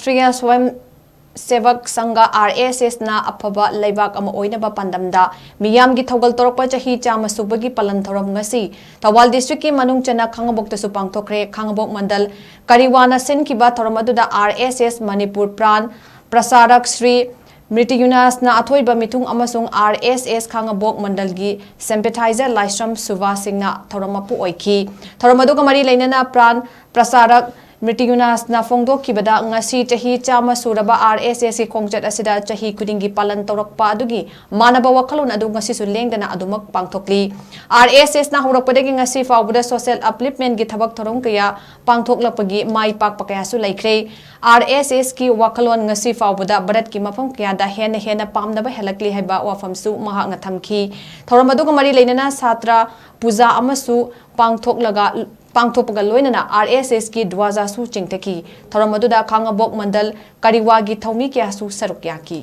राष्ट्रीय स्वयंसेवक संघ RSS ना अफबा लेबाक अमा ओइनाबा पांडमदा मियाम की थौगल तोरकपा चाही चामा सुबगी पलन थौरम ngasi थौबाल डिस्ट्रिक्ट की मनुंग चना खांगाबोक तसु पांगथोखरे खांगाबोक मंडल करिवाना सिनकिबा थौरम अदुदा RSS मणिपुर प्राण प्रसारक श्री मृत्युनास ना अथोइबा मिथुंग अमसुंग RSS खांगाबोक मंडल की सिंपैथाइजर लाइस्ट्रम सुवा सिंह ना थौरम अपु ओइखी थौरम अदुगा मरी लेनना प्राण प्रसारक मृत्युनास ना फोंदोखिबदा ngasi chahi chama suraba RSS की खोंगचट असिदा chahi खुदिंगी पालन तौरकपा अदुगी मानबा वखलोन अदु ngasi सु लेंगदना अदुमक पांगथोकली RSS ना होरकपदगी ngasi फाउबदा सोशल अपलिफ्टमेंट की थबक थोरम कया पांगथोकलपगी माई पाक पकया सु लैख्रे RSS की वखलोन ngasi फाउबदा भारत की मफम कयादा हेन पामनबा हेलकली हैबा वाफमसु महांग थमखी थोरम अदुगा मरी लेनना छात्रा पूजा अमसु पांगथोपगा लोइनना RSS की द्वाजासु चिंगतकी थौरम अदुदा खांगाबोक मंडल करिवागी थौमी क्यासु सरुक याकी।